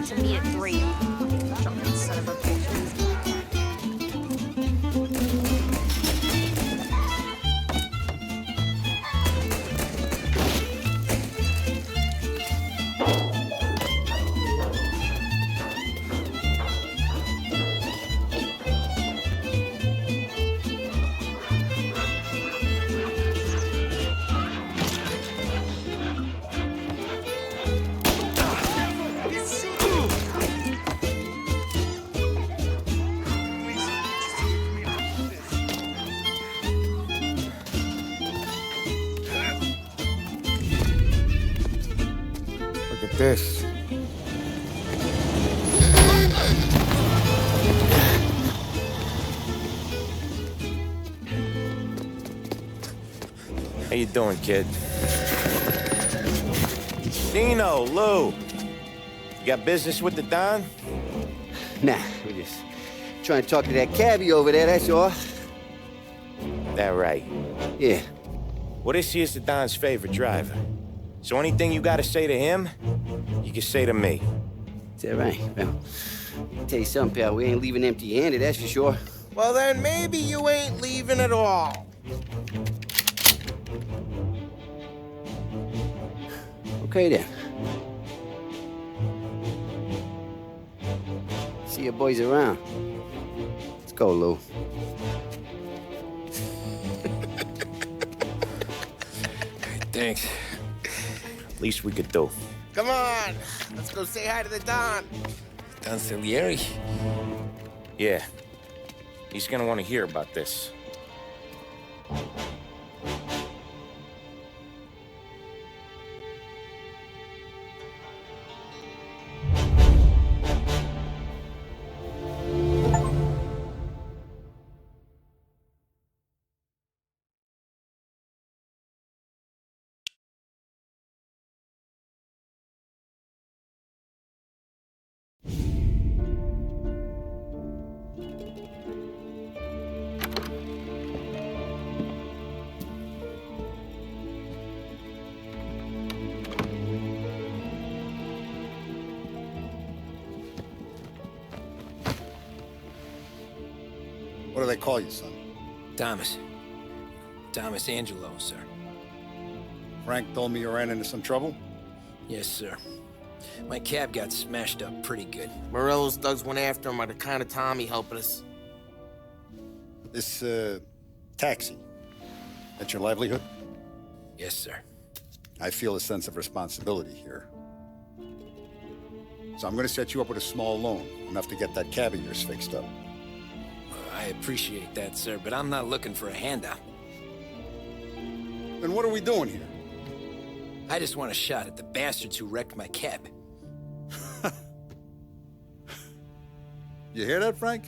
to meet at 3. Drunken son of a bitch. This. How you doing, kid? Dino, Lou. You got business with the Don? Nah, we're just trying to talk to that cabbie over there, that's all. That right. Yeah. Well, this here's the Don's favorite driver. So anything you gotta say to him, you can say to me. Is that right? Well, I'll tell you something, pal. We ain't leaving empty-handed, that's for sure. Well, then maybe you ain't leaving at all. Okay, then. See your boys around. Let's go, Lou. Thanks. Least we could do. Come on, let's go say hi to the Don. Don Salieri? Yeah. He's gonna want to hear about this. What do they call you, son? Thomas. Tommy Angelo, sir. Frank told me you ran into some trouble? Yes, sir. My cab got smashed up pretty good. Morello's thugs went after him on account of Tommy helping us. This, taxi. That's your livelihood? Yes, sir. I feel a sense of responsibility here. So I'm gonna set you up with a small loan, enough to get that cab of yours fixed up. I appreciate that, sir, but I'm not looking for a handout. Then what are we doing here? I just want a shot at the bastards who wrecked my cab. You hear that, Frank?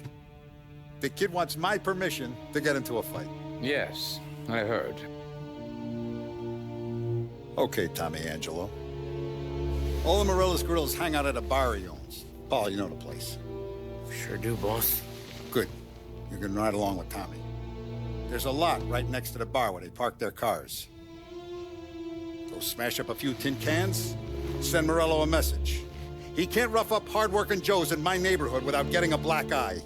The kid wants my permission to get into a fight. Yes, I heard. Okay, Tommy Angelo. All the Morello's girls hang out at a bar he owns. Paul, you know the place. Sure do, boss. Good. You can ride along with Tommy. There's a lot right next to the bar where they park their cars. Go smash up a few tin cans, send Morello a message. He can't rough up hard-working Joes in my neighborhood without getting a black eye.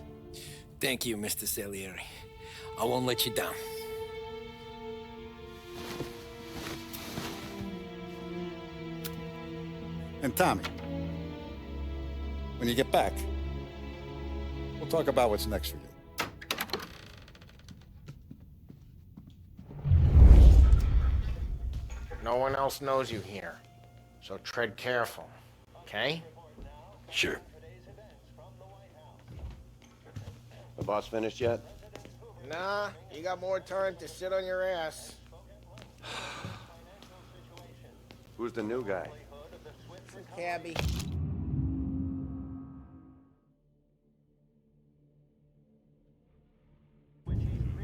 Thank you, Mr. Salieri. I won't let you down. And Tommy, when you get back, we'll talk about what's next for you. No one else knows you here, so tread careful, okay? Sure. The boss finished yet? Nah, you got more time to sit on your ass. Who's the new guy? Cabby.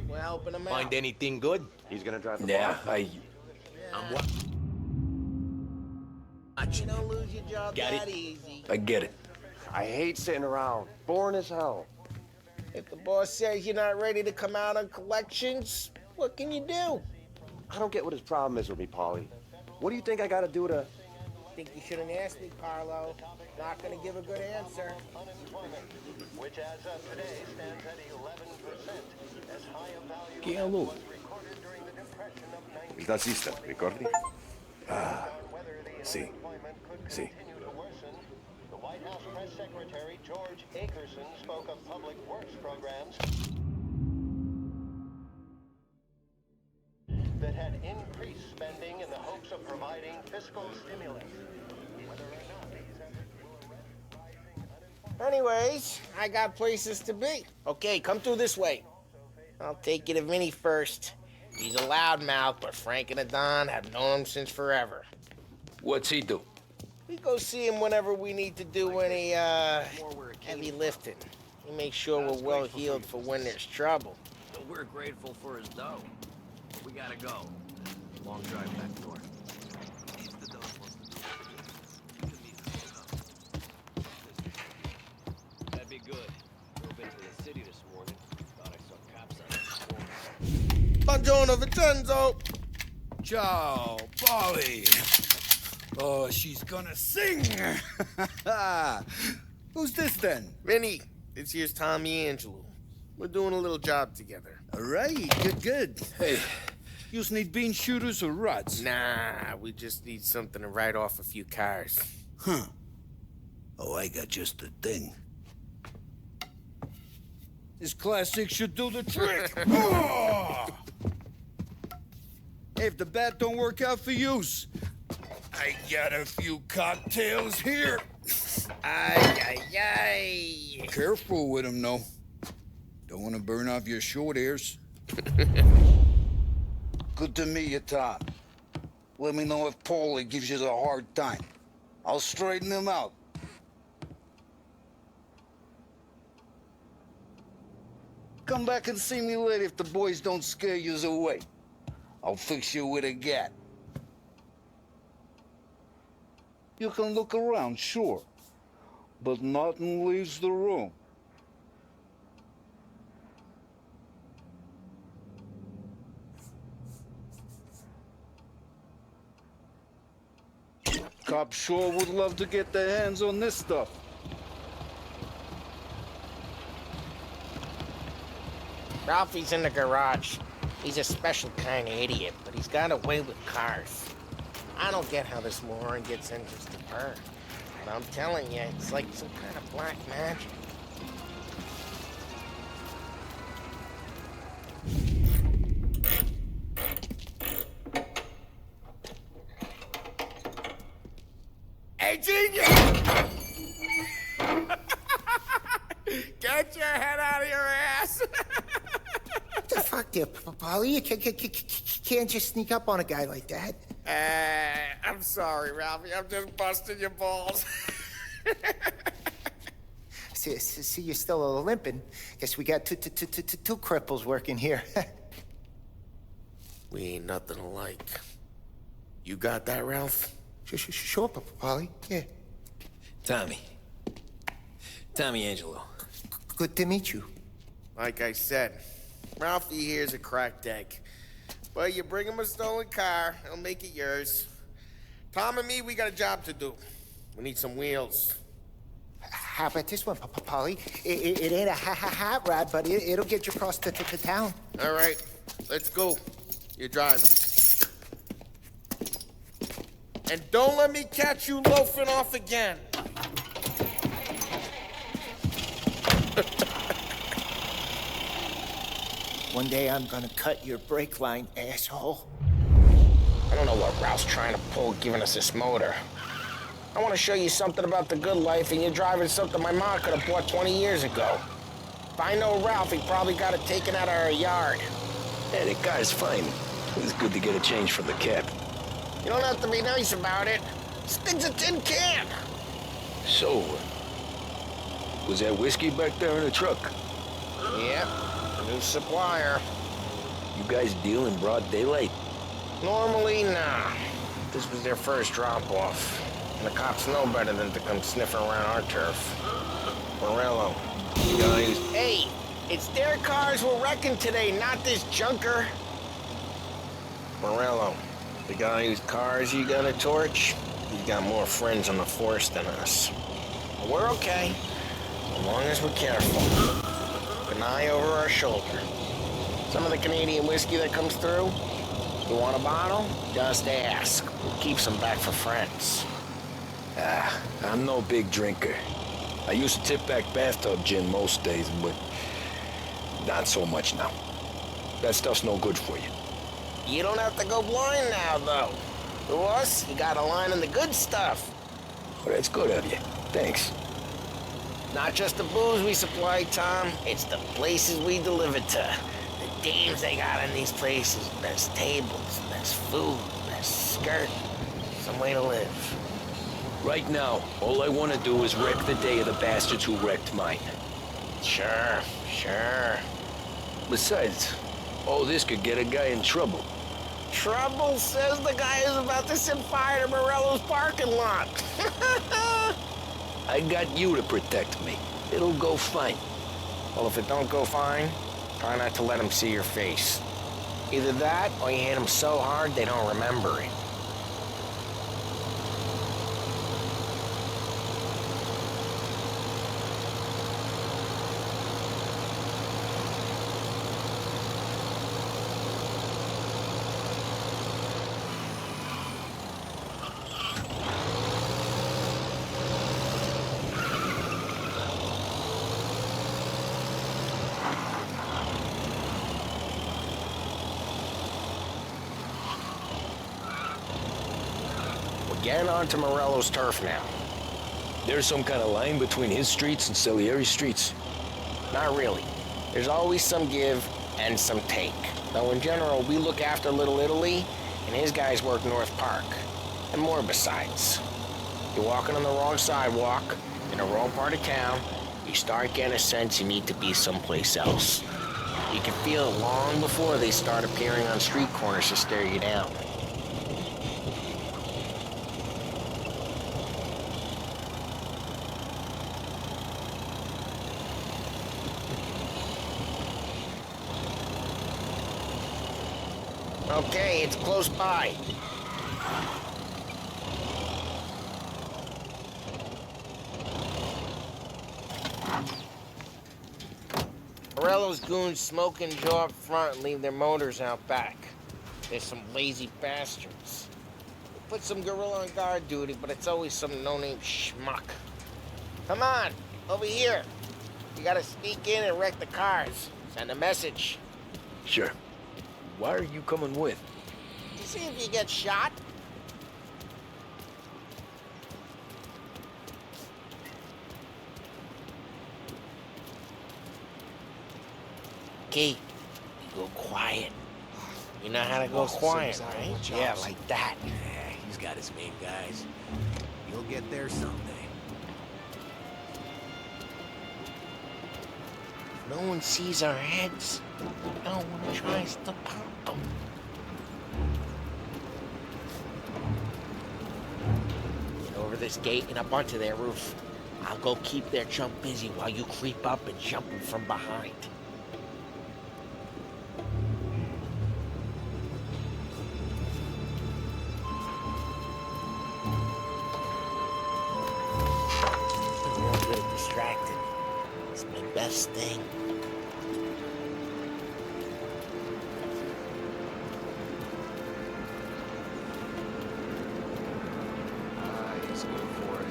We're helping him out. Find anything good? He's gonna drive the Yeah, boss? I'm what? You don't lose your job Got that it. easy. I get it. I hate sitting around. Boring as hell. If the boss says you're not ready to come out on collections, what can you do? I don't get what his problem is with me, Paulie. What do you think I gotta do to... Think you shouldn't ask me, Carlo. Not gonna give a good answer. Which as of today stands at 11%, as high a value Chi è lui? was recorded during the depression of 19. Il tassista, ricordi? Ah, Whether the sì, unemployment could sì. continue to worsen, the White House press secretary George Akerson spoke of public works programs that had increased spending in the hopes of providing fiscal stimulus. Whether or not these efforts will arrest rising unemployment. Anyways, I got places to be. Okay, come through this way. I'll take you to Vinny first. He's a loudmouth, but Frank and the Don have known him since forever. What's he do? We go see him whenever we need to do any, heavy lifting. He makes sure we're well heeled for when there's trouble. So we're grateful for his dough. We gotta go. Long drive back north. That'd be good. Drove into the city this morning. Thought I saw cops on the corner. Buongiorno, Vincenzo! Ciao, Polly. Oh, she's gonna sing. Who's this then? Vinny, this here's Tommy Angelo. We're doing a little job together. All right, good. Hey, you need bean shooters or rods? Nah, we just need something to write off a few cars. Huh. Oh, I got just the thing. This classic should do the trick. Oh! Hey, if the bat don't work out for use, I got a few cocktails here. Ay. Careful with them, though. Don't want to burn off your short hairs. Good to meet you, Tom. Let me know if Paulie gives you the hard time. I'll straighten him out. Come back and see me later if the boys don't scare you away. I'll fix you with a gat. You can look around, sure, but nothing leaves the room. Cops sure would love to get their hands on this stuff. Ralphie's in the garage. He's a special kind of idiot, but he's got a way with cars. I don't get how this moron gets engines to burn. But I'm telling you, it's like some kind of black magic. Hey, genius! Get your head out of your ass! The fuck there, Polly? You can't just sneak up on a guy like that. I'm sorry, Ralphie. I'm just busting your balls. See, you're still limping. Guess we got two cripples working here. We ain't nothing alike. You got that, Ralph? Sure, Polly. Yeah. Tommy Angelo. Good to meet you. Like I said, Ralphie here's a cracked egg. But you bring him a stolen car, he'll make it yours. Tom and me, we got a job to do. We need some wheels. How about this one, Polly? It ain't a hot rod, but it'll get you across to town. All right, let's go. You're driving. And don't let me catch you loafing off again. One day I'm gonna cut your brake line, asshole. I don't know what Ralph's trying to pull giving us this motor. I want to show you something about the good life, and you're driving something my mom could have bought 20 years ago. If I know Ralph, he probably got it taken out of our yard. Hey, that guy's fine. It's good to get a change from the cab. You don't have to be nice about it. This thing's a tin can. So, was that whiskey back there in the truck? Yep, new supplier. You guys deal in broad daylight? Normally, nah. This was their first drop-off. And the cops know better than to come sniffing around our turf. Morello. Guys. Hey, it's their cars we're wrecking today, not this junker. Morello, the guy whose cars you gonna torch? He's got more friends on the force than us. But we're okay, as long as we're careful. Keep an eye over our shoulder. Some of the Canadian whiskey that comes through, you want a bottle? Just ask. We'll keep some back for friends. I'm no big drinker. I used to tip back bathtub gin most days, but not so much now. That stuff's no good for you. You don't have to go blind now, though. To us, you got a line on the good stuff. Well, that's good of you. Thanks. Not just the booze we supply, Tom. It's the places we deliver to. The dames they got in these places. Best tables, best food, best skirt. Some way to live. Right now, all I want to do is wreck the day of the bastards who wrecked mine. Sure. Besides, all this could get a guy in trouble. Trouble, says the guy who's about to set fire to Morello's parking lot. I got you to protect me. It'll go fine. Well, if it don't go fine, try not to let him see your face. Either that, or you hit him so hard they don't remember it. Getting onto Morello's turf now. There's some kind of line between his streets and Salieri's streets? Not really. There's always some give and some take. Though in general, we look after Little Italy, and his guys work North Park. And more besides. You're walking on the wrong sidewalk, in the wrong part of town, you start getting a sense you need to be someplace else. You can feel it long before they start appearing on street corners to stare you down. Okay, it's close by. Morello's goons smoke and jaw up front and leave their motors out back. They're some lazy bastards. We put some gorilla on guard duty, but it's always some no-name schmuck. Come on, over here. You gotta sneak in and wreck the cars. Send a message. Sure. Why are you coming with? You see if you get shot? Key, you go quiet. You know how to go quiet, right? Yeah, like that. Yeah, he's got his main guys. You'll get there someday. If no one sees our heads, no one tries to pop them. Get over this gate and up onto their roof. I'll go keep their chump busy while you creep up and jump them from behind. I'm real good at distracting. It's my best thing. He's good for it.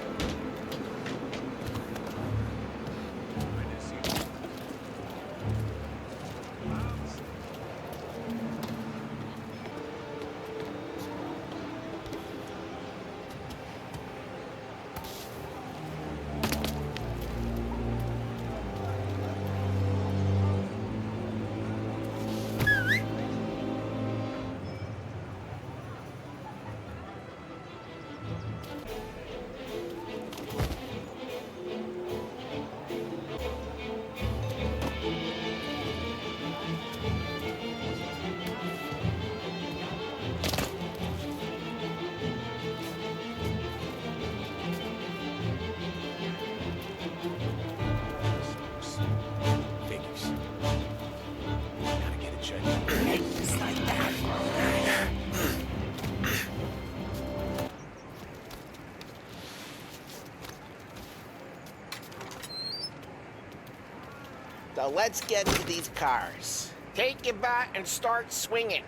So let's get to these cars. Take your bat and start swinging.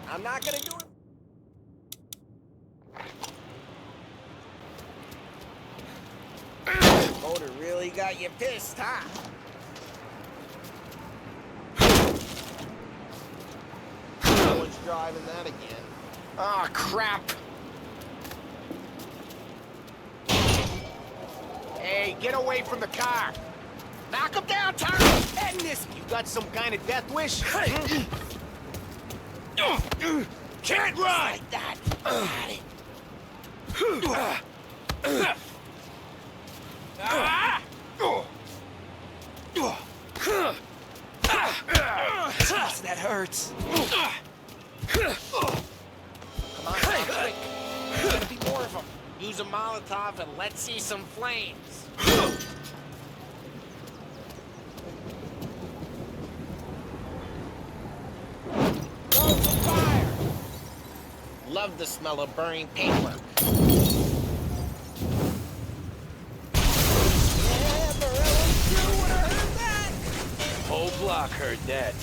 I'm not gonna do it. Motor really got you pissed, huh? No one's driving that again. Oh, crap. Hey, get away from the car. Knock him down, Tommy. End this. You got some kind of death wish? Can't run! Like that. Got it. Jeez, that hurts. Come on, quick. There's gotta be more of them. Use a Molotov and let's see some flames. Throw some fire! Love the smell of burning paper. Whole block heard that.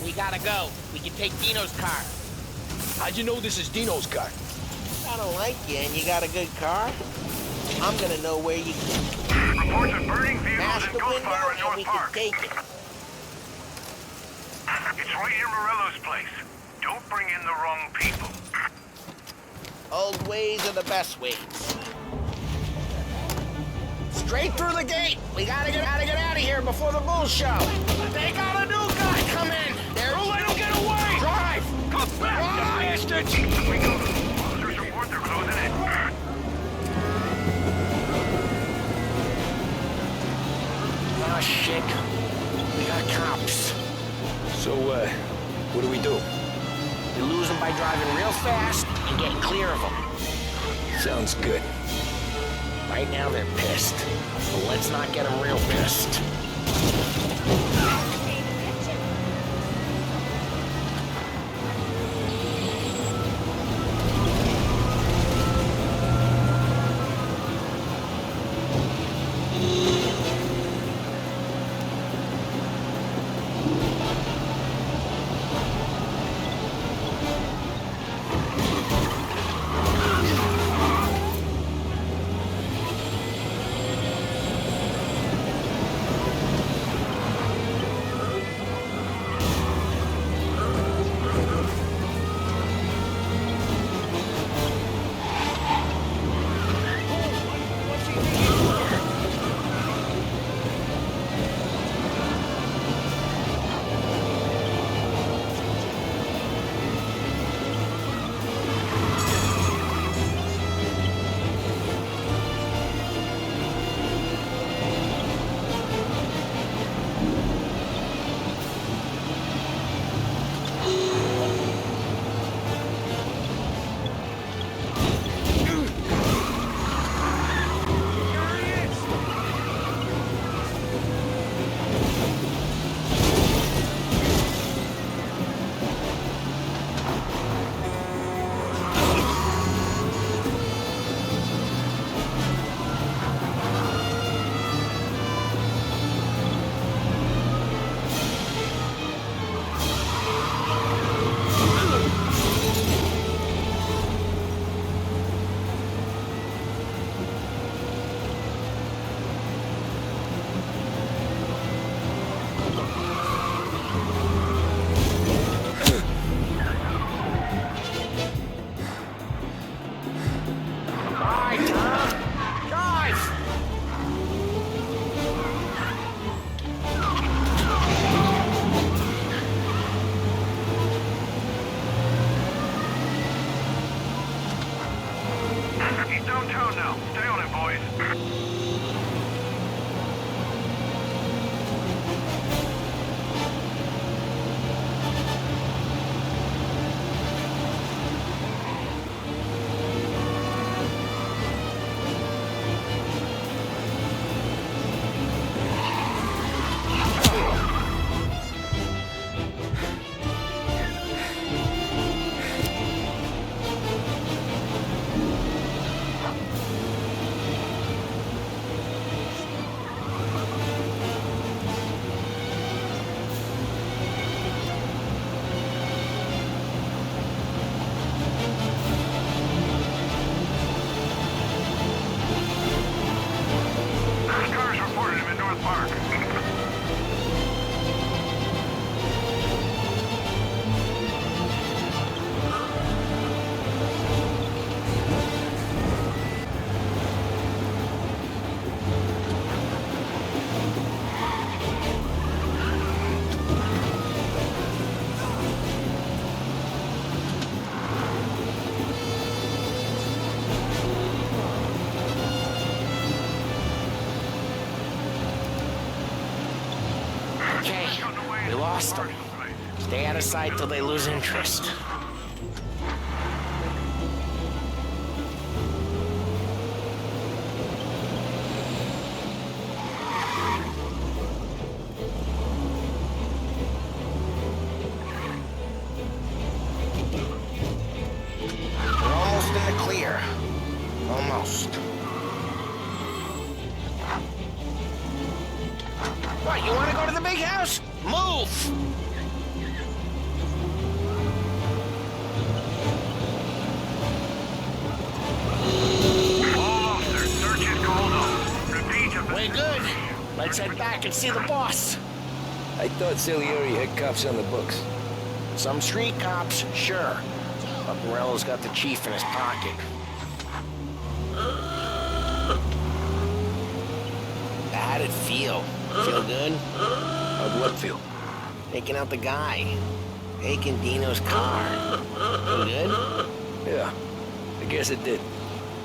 We gotta go. We can take Dino's car. How'd you know this is Dino's car? I don't like you and you got a good car. I'm gonna know where you can. Reports of burning vehicles Smash and the gunfire window in and we North can Park. take it. It's right near Morello's place. Don't bring in the wrong people. Old ways are the best ways. Straight through the gate. We gotta get out of here before the Bulls show. They got a new guy. Come in. Don't let him get away. Drive. Come back, you bastards! We go. Officers report they're closing in. Oh, shit. We got cops. So, what do we do? We lose them by driving real fast and getting clear of them. Sounds good. Right now they're pissed, but let's not get them real pissed. lost them. Stay out of sight till they lose interest. We're almost in the clear. Almost. What, you want to go to the big house? Move! We're good. Let's head back and see the boss. I thought Salieri had cops on the books. Some street cops, sure. But Morello's got the chief in his pocket. How'd it feel? Feel good? How'd what feel? Taking out the guy. Taking Dino's car. Feel good? Yeah, I guess it did.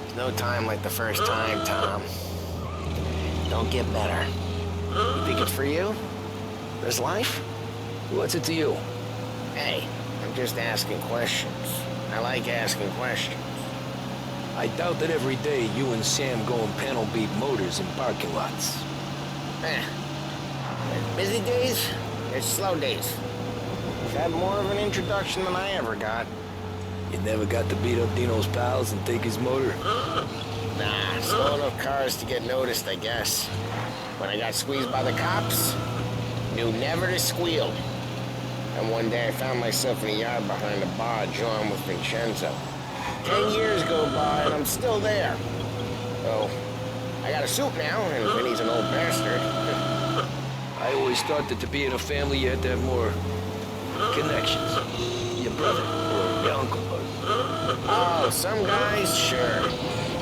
There's no time like the first time, Tom. Don't get better. You think it's for you? This life? What's it to you? Hey, I'm just asking questions. I like asking questions. I doubt that every day you and Sam go and panel beat motors in parking lots. There's busy days, there's slow days. You've had more of an introduction than I ever got. You never got to beat up Dino's pals and take his motor? Nah, slow enough cars to get noticed, I guess. When I got squeezed by the cops, knew never to squeal. And one day I found myself in a yard behind a bar joined with Vincenzo. 10 years go by and I'm still there. So, I got a suit now, and Vinny's an old bastard. I always thought that to be in a family you had to have more connections. Your brother or your uncle. Oh, some guys, sure.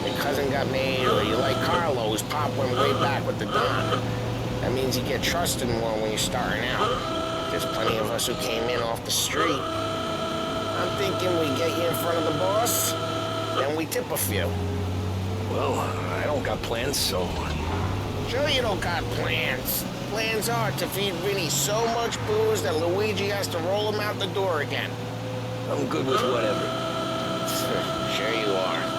Your cousin got made, or you like Carlo, whose pop went way back with the Don. That means you get trusted more when you're starting out. There's plenty of us who came in off the street. I'm thinking we get you in front of the boss, then we tip a few. Well, I don't got plans, so... Sure you don't got plans. Plans are to feed Vinny so much booze that Luigi has to roll him out the door again. I'm good with whatever. Sure you are.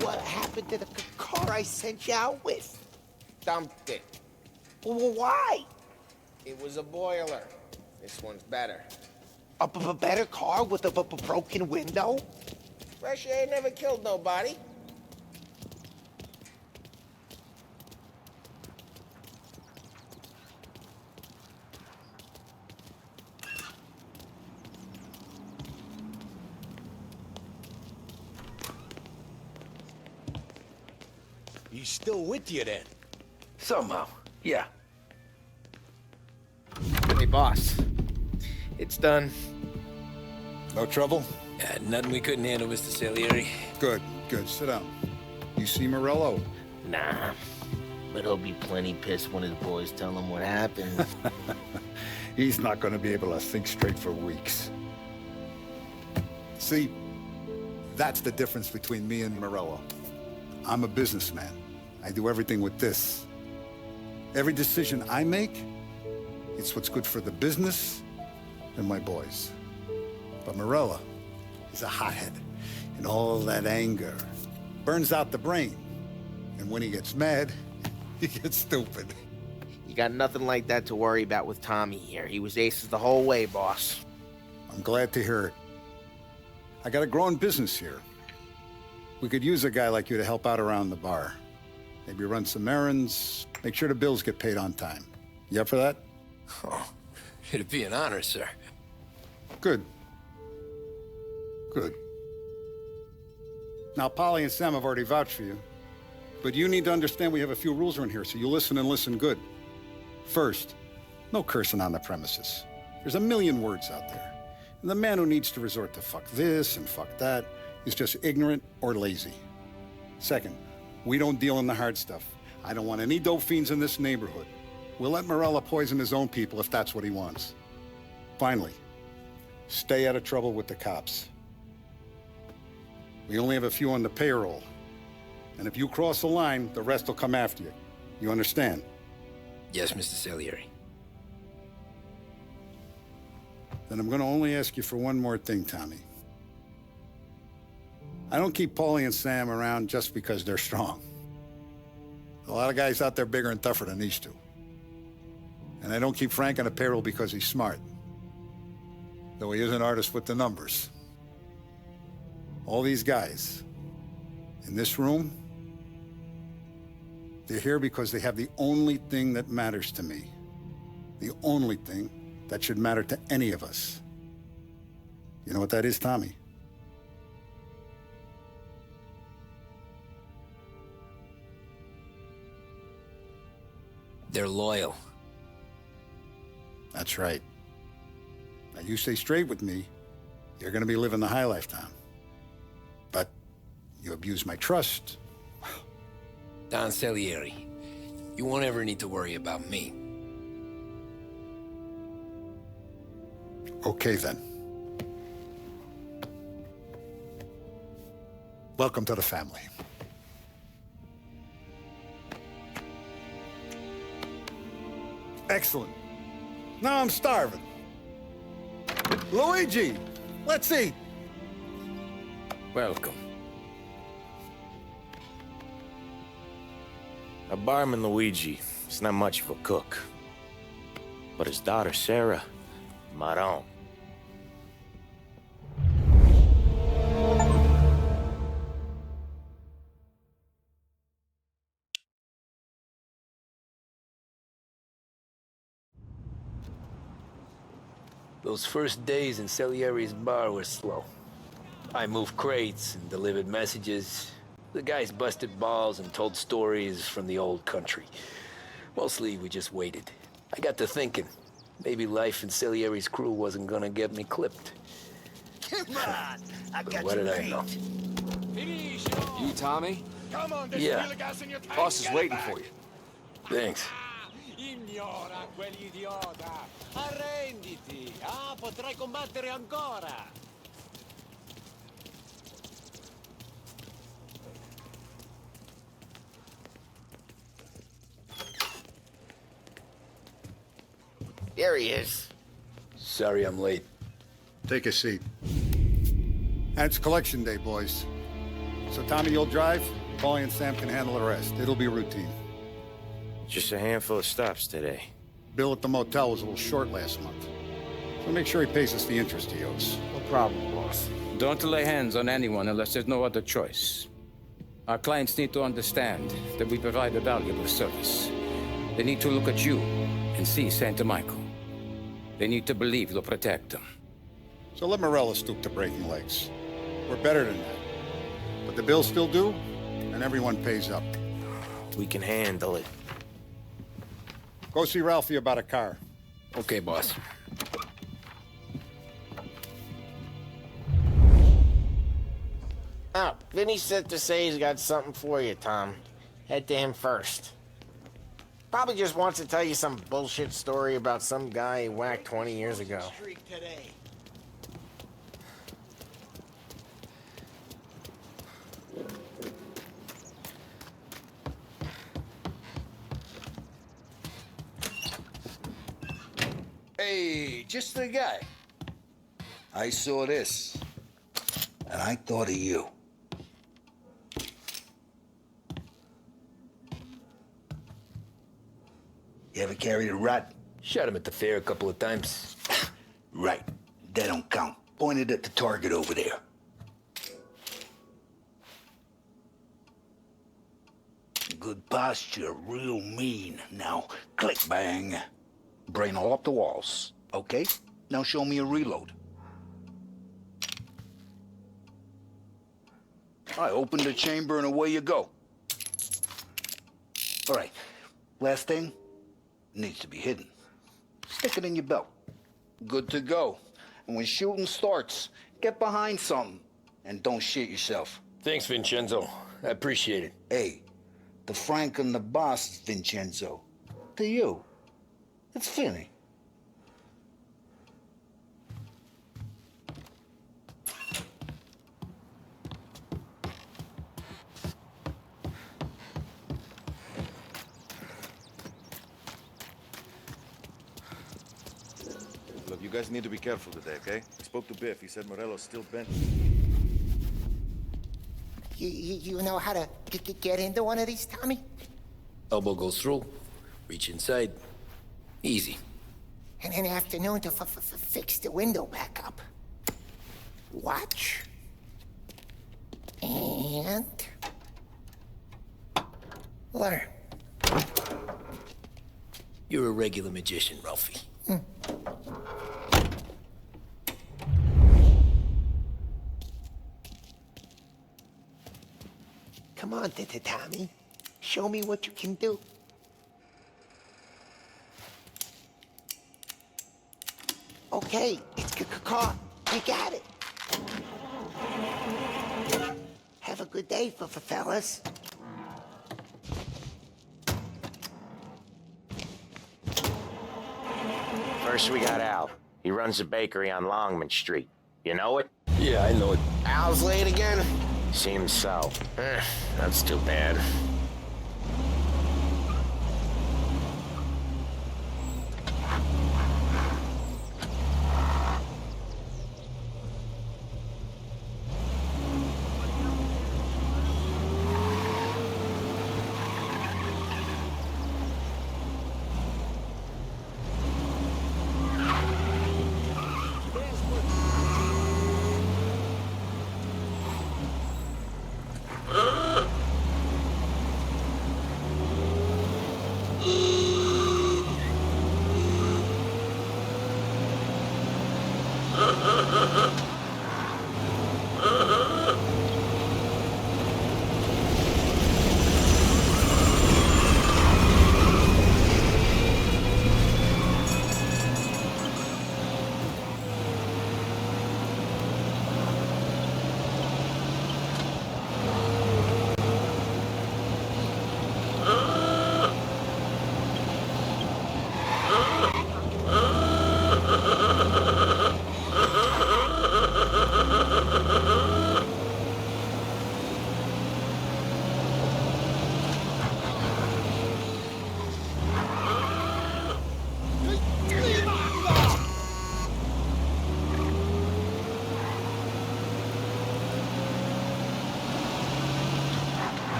What happened to the car I sent you out with? Dumped it. Well, why? It was a boiler. This one's better. A better car with a broken window? Fresh air never killed nobody. He's still with you then? Somehow, yeah. Hey, boss. It's done. No trouble? Nothing we couldn't handle, Mr. Salieri. Good, good. Sit down. You see Morello? Nah, but he'll be plenty pissed when his boys tell him what happened. He's not going to be able to think straight for weeks. See, that's the difference between me and Morello. I'm a businessman. I do everything with this. Every decision I make, it's what's good for the business and my boys. But Morello is a hothead, and all that anger burns out the brain. And when he gets mad, he gets stupid. You got nothing like that to worry about with Tommy here. He was aces the whole way, boss. I'm glad to hear it. I got a growing business here. We could use a guy like you to help out around the bar. Maybe run some errands, make sure the bills get paid on time. You up for that? Oh, it'd be an honor, sir. Good. Good. Now, Polly and Sam have already vouched for you, but you need to understand we have a few rules around here, so you listen and listen good. First, no cursing on the premises. There's a million words out there. And the man who needs to resort to fuck this and fuck that is just ignorant or lazy. Second, we don't deal in the hard stuff. I don't want any dope fiends in this neighborhood. We'll let Morella poison his own people if that's what he wants. Finally, stay out of trouble with the cops. We only have a few on the payroll. And if you cross the line, the rest will come after you. You understand? Yes, Mr. Salieri. Then I'm going to only ask you for one more thing, Tommy. I don't keep Paulie and Sam around just because they're strong. A lot of guys out there bigger and tougher than these two. And I don't keep Frank on the payroll because he's smart. Though he is an artist with the numbers. All these guys in this room, they're here because they have the only thing that matters to me. The only thing that should matter to any of us. You know what that is, Tommy? They're loyal. That's right. Now, you stay straight with me, you're gonna be living the high life, Tom. But you abuse my trust. Don Salieri, you won't ever need to worry about me. Okay, then. Welcome to the family. Excellent. Now I'm starving. Luigi, let's eat. Welcome. A barman Luigi is not much of a cook. But his daughter Sarah, Maron. Those first days in Salieri's bar were slow. I moved crates and delivered messages. The guys busted balls and told stories from the old country. Mostly, we just waited. I got to thinking, maybe life in Salieri's crew wasn't gonna get me clipped. Come on, I But got what you did I beat. know? You, Tommy? Come on, there's Yeah. real gas in your tank. Boss is Get it waiting back. for you. Thanks. Ignora quell'idiota. Arrenditi. Potrai combattere ancora. There he is. Sorry I'm late. Take a seat. And it's collection day, boys. So Tommy, you'll drive. Paulie and Sam can handle the rest. It'll be routine. Just a handful of stops today. Bill at the motel was a little short last month. So make sure he pays us the interest he owes. No problem, boss. Don't lay hands on anyone unless there's no other choice. Our clients need to understand that we provide a valuable service. They need to look at you and see Santa Michael. They need to believe you'll protect them. So let Morella stoop to breaking legs. We're better than that. But the bill's still due, and everyone pays up. We can handle it. Go see Ralphie about a car. Okay, boss. Oh, Vinny said to say he's got something for you, Tom. Head to him first. Probably just wants to tell you some bullshit story about some guy he whacked 20 years ago. Hey, just the guy. I saw this, and I thought of you. You ever carried a rat? Shot him at the fair a couple of times. Right. That don't count. Pointed at the target over there. posture real mean. Now, click bang. Brain all up the walls. Okay? Now show me a reload. I open the chamber and away you go. All right. Last thing, needs to be hidden. Stick it in your belt. Good to go. And when shooting starts, get behind something and don't shit yourself. Thanks, Vincenzo. I appreciate it. Hey, the Frank and the boss, Vincenzo. To you, it's Finny. Look, you guys need to be careful today, okay? I spoke to Biff. He said Morello's still bent. You know how to get into one of these, Tommy? Elbow goes through, reach inside. Easy. And in the afternoon to fix the window back up. Watch. And... learn. You're a regular magician, Ralphie. Come on, Tommy. Show me what you can do. Okay, it's caught. You got it. Have a good day, fellas. First, we got Al. He runs a bakery on Longman Street. You know it? Yeah, I know it. Al's late again? Seems so. That's too bad.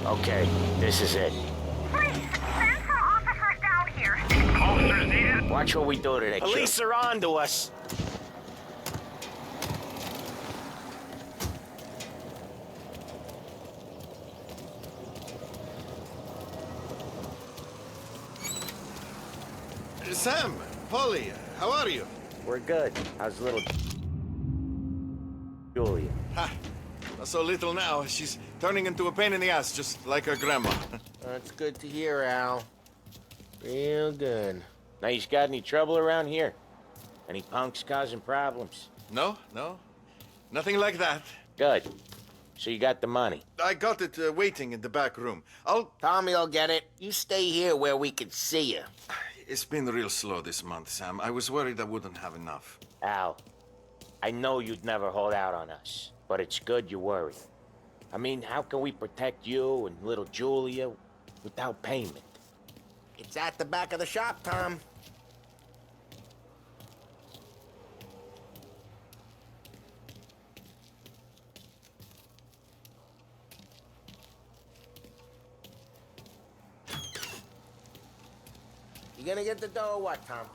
Okay, this is it. Please, send for officers down here. Officers needed. Watch what we do to that Police are on to us. Sam, Polly, how are you? We're good. How's little Julia? Ha! Not so little now. She's turning into a pain in the ass, just like her grandma. That's good to hear, Al. Real good. Now, you got any trouble around here? Any punks causing problems? No. Nothing like that. Good. So you got the money? I got it waiting in the back room. Tommy'll get it. You stay here where we can see you. It's been real slow this month, Sam. I was worried I wouldn't have enough. Al, I know you'd never hold out on us, but it's good you worry. I mean, how can we protect you and little Julia without payment? It's at the back of the shop, Tom. You gonna get the dough or what, Tom?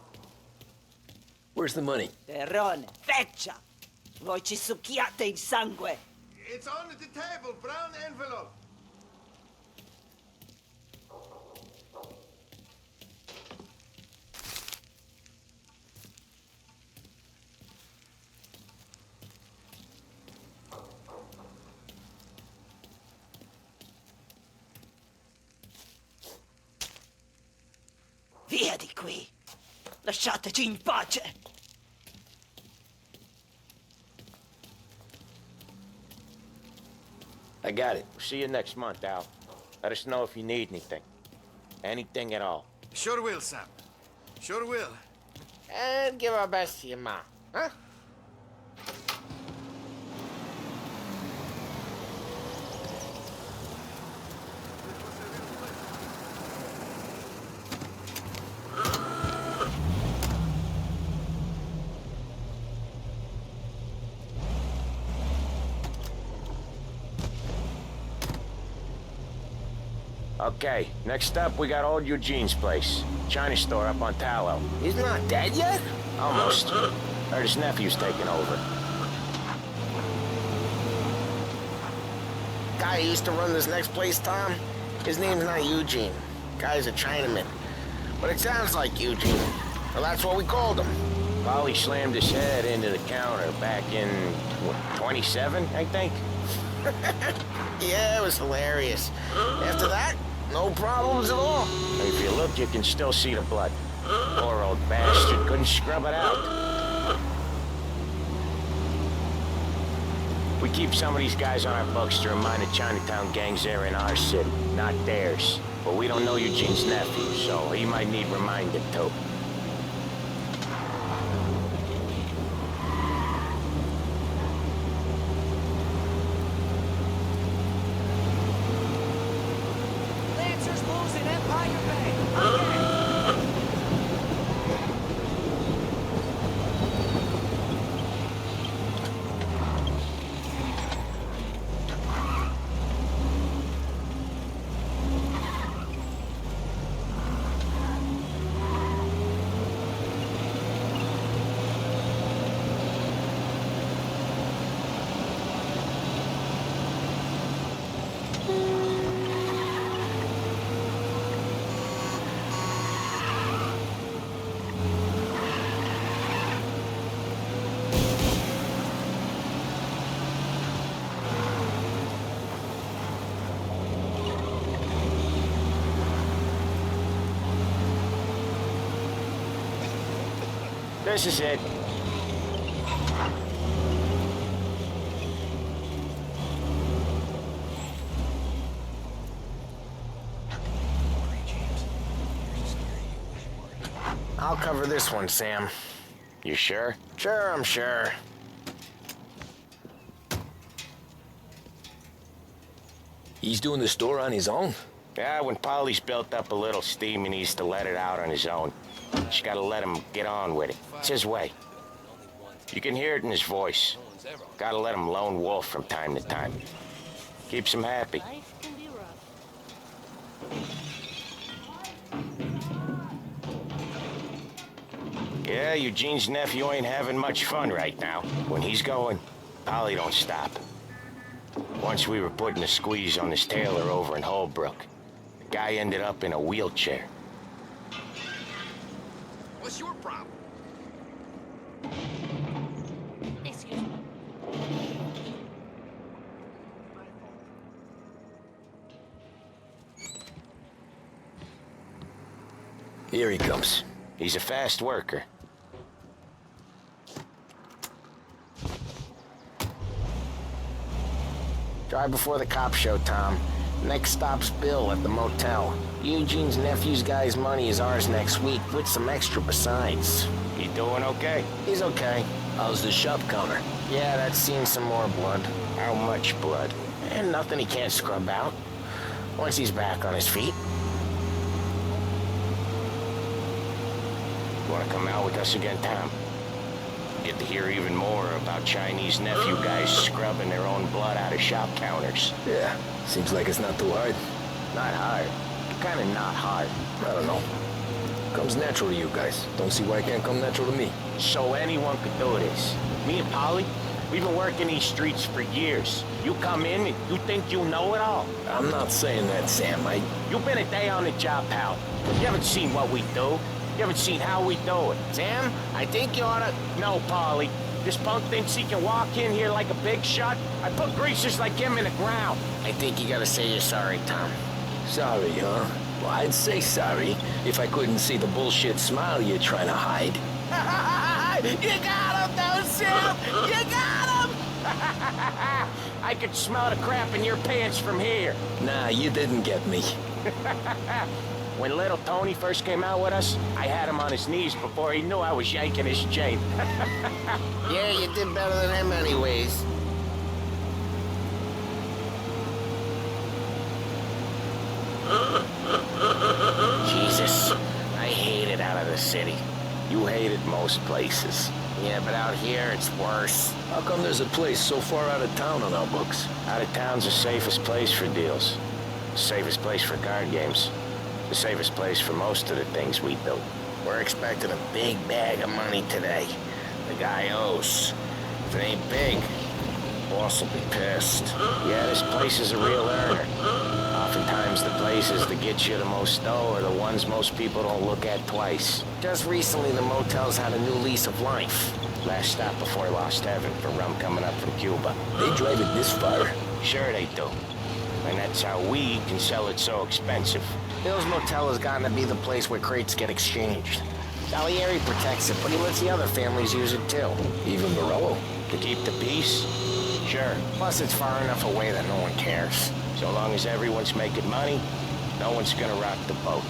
Where's the money? Terrone, feccia! Voi ci succhiate il sangue! It's on the table, brown envelope. Via di qui. Lasciateci in pace. I got it. See you next month, Al. Let us know if you need anything. Anything at all. Sure will, Sam. Sure will. And give our best to your ma, huh? Okay, next up, we got old Eugene's place. China store up on Tallow. He's not dead yet? Almost. Heard his nephew's taking over. Guy who used to run this next place, Tom, his name's not Eugene. Guy's a Chinaman. But it sounds like Eugene. Well, that's what we called him. Polly slammed his head into the counter back in, what, 27, I think? Yeah, it was hilarious. After that, no problems at all. If you look, you can still see the blood. Poor old bastard couldn't scrub it out. We keep some of these guys on our books to remind the Chinatown gangs they're in our city, not theirs. But we don't know Eugene's nephew, so he might need reminding too. This is it. I'll cover this one, Sam. You sure? Sure, I'm sure. He's doing the store on his own? Yeah, when Polly's built up a little steam, he needs to let it out on his own. Just gotta let him get on with it. It's his way. You can hear it in his voice. Gotta let him lone wolf from time to time. Keeps him happy. Yeah, Eugene's nephew ain't having much fun right now. When he's going, Polly don't stop. Once we were putting a squeeze on this tailor over in Holbrook. The guy ended up in a wheelchair. What's your problem? Excuse me. Here he comes. He's a fast worker. Drive before the cop show, Tom. Next stop's Bill at the motel. Eugene's nephew's guy's money is ours next week, with some extra besides. He doing okay? He's okay. How's the shop counter? Yeah, that's seen some more blood. How much blood? And nothing he can't scrub out. Once he's back on his feet. You wanna come out with us again, Tom? Get to hear even more about Chinese nephew guys scrubbing their own blood out of shop counters. Yeah, seems like it's not too hard. Not hard. Kinda not hard. I don't know. Comes natural to you guys. Don't see why it can't come natural to me. So anyone could do this. Me and Polly, we've been working these streets for years. You come in and you think you know it all. I'm not saying that, Sam. You've been a day on the job, pal. You haven't seen what we do. You haven't seen how we do it. Sam, I think you oughta... No, Polly. This punk thinks he can walk in here like a big shot. I put greasers like him in the ground. I think you gotta say you're sorry, Tom. Sorry, huh? Well, I'd say sorry if I couldn't see the bullshit smile you're trying to hide. You got him, though, Sam! You got him! I could smell the crap in your pants from here. Nah, you didn't get me. When little Tony first came out with us, I had him on his knees before he knew I was yanking his chain. Yeah, you did better than him anyways. Jesus, I hate it out of the city. You hate it most places. Yeah, but out here, it's worse. How come there's a place so far out of town on our books? Out of town's the safest place for deals. The safest place for card games. The safest place for most of the things we build. We're expecting a big bag of money today. The guy owes. If it ain't big, boss will be pissed. Yeah, this place is a real earner. Oftentimes the places that get you the most dough are the ones most people don't look at twice. Just recently, the motel's had a new lease of life. Last stop before Lost Heaven for rum coming up from Cuba. They drive it this far? Sure they do. And that's how we can sell it so expensive. Bill's Motel has gotten to be the place where crates get exchanged. Salieri protects it, but he lets the other families use it too. Even Morello? To keep the peace? Sure. Plus, it's far enough away that no one cares. So long as everyone's making money, no one's gonna rock the boat.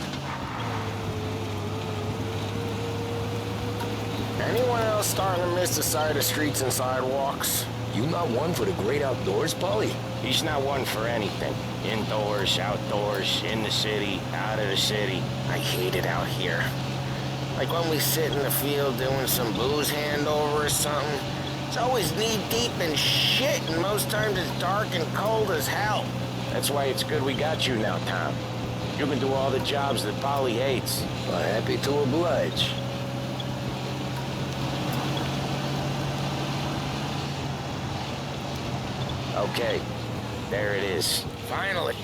Anyone else starting to miss the side of streets and sidewalks? You not one for the great outdoors, Paulie? He's not one for anything. Indoors, outdoors, in the city, out of the city. I hate it out here. Like when we sit in the field doing some booze handover or something. It's always knee-deep in shit, and most times it's dark and cold as hell. That's why it's good we got you now, Tom. You can do all the jobs that Polly hates. Well, happy to oblige. Okay, there it is. Finally.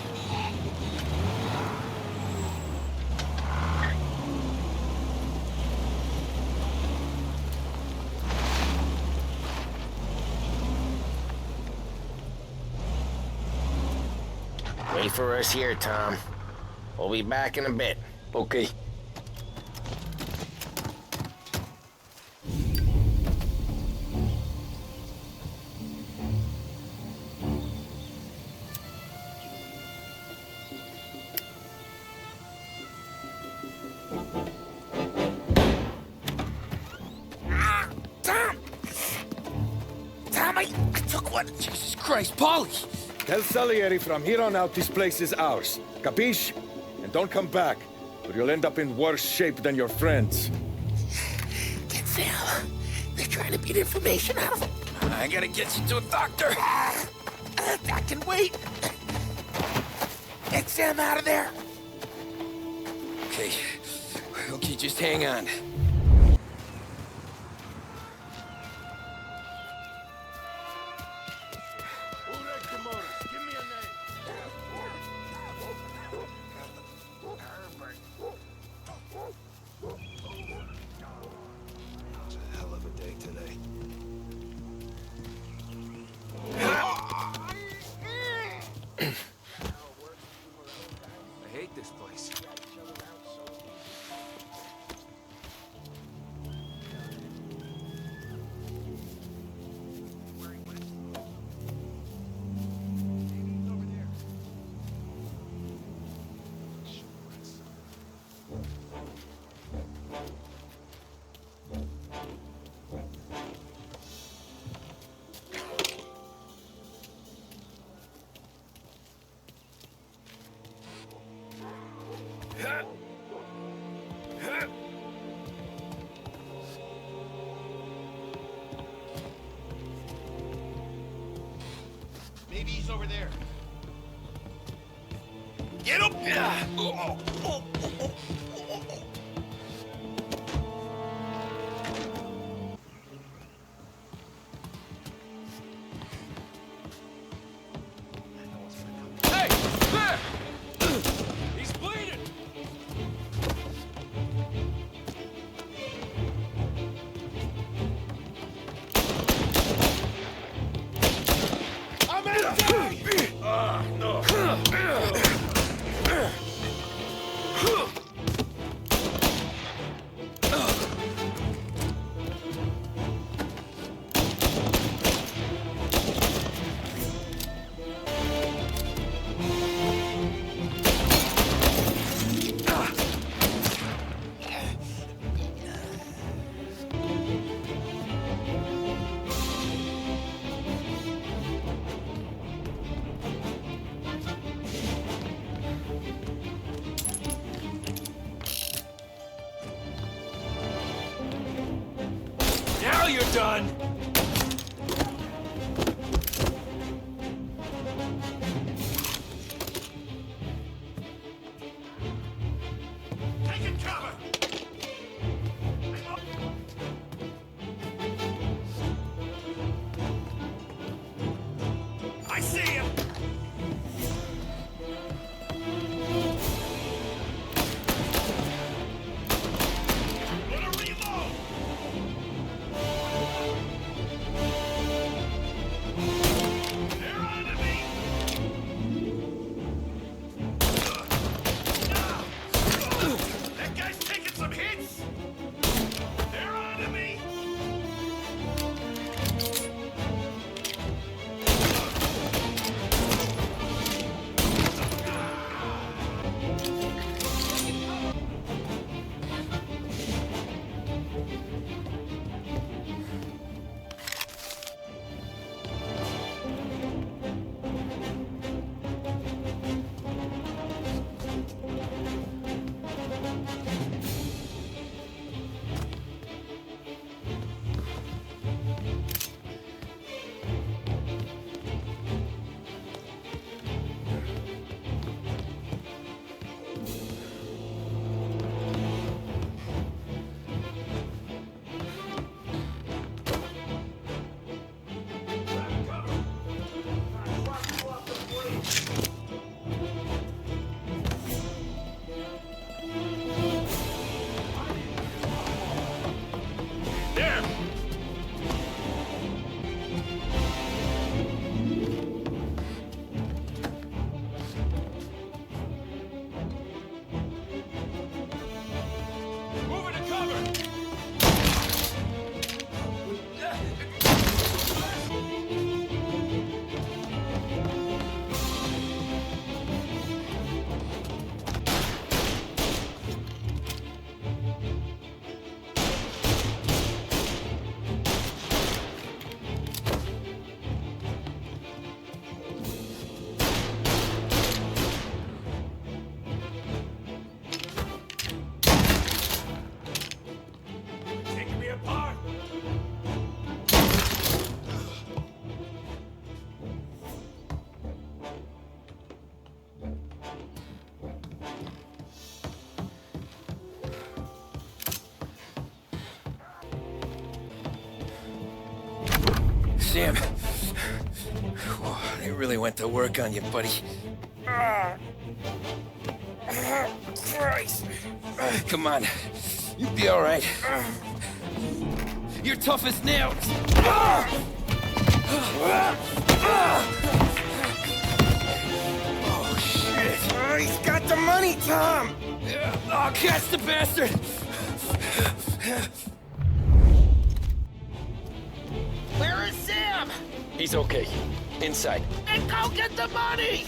Wait for us here, Tom. We'll be back in a bit. Okay. Tom! Tom, I took one. Jesus Christ, Polly! Tell Salieri from here on out this place is ours. Capiche? And don't come back, or you'll end up in worse shape than your friends. Get Sam. They're trying to beat information out of him. I gotta get you to a doctor. I can wait. Get Sam out of there. Okay. Okay, just hang on. I hate this place. Maybe he's over there. Get up! Hey! There! He's bleeding! I'm empty! No. you're done! Taking cover! I see him! Gonna reload! They're onto me! That guy's taking some hits! They're onto me! There! Moving to cover! Taking me apart! Sam. Whoa, they really went to work on you, buddy. Christ. Come on. You'll be all right. You're tough as nails. Oh, shit. He's got the money, Tom. Oh, catch the bastard. Where is Sam? He's okay. Inside. And go get the money!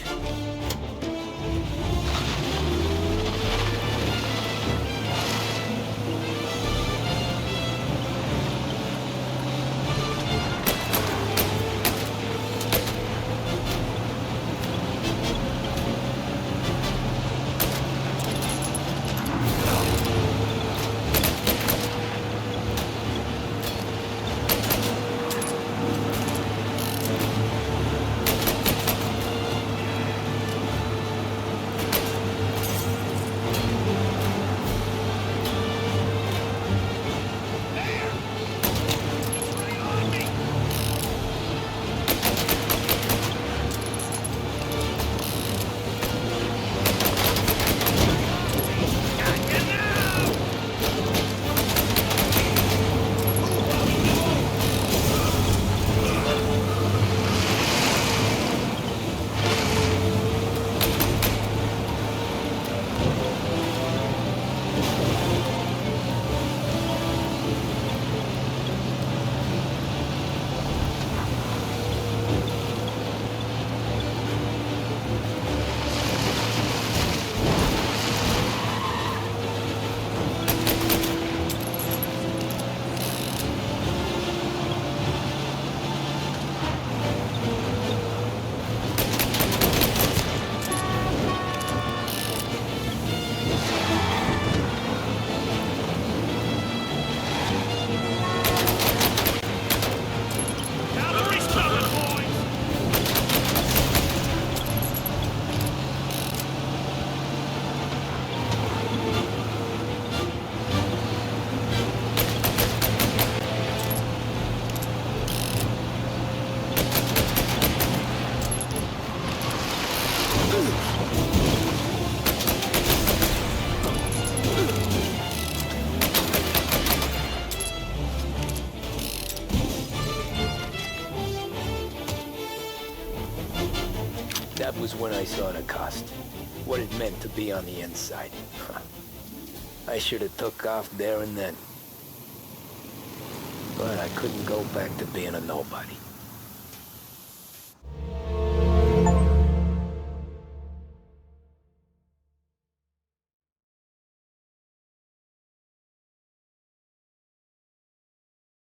That was when I saw the cost. What it meant to be on the inside. I should have took off there and then. But I couldn't go back to being a nobody.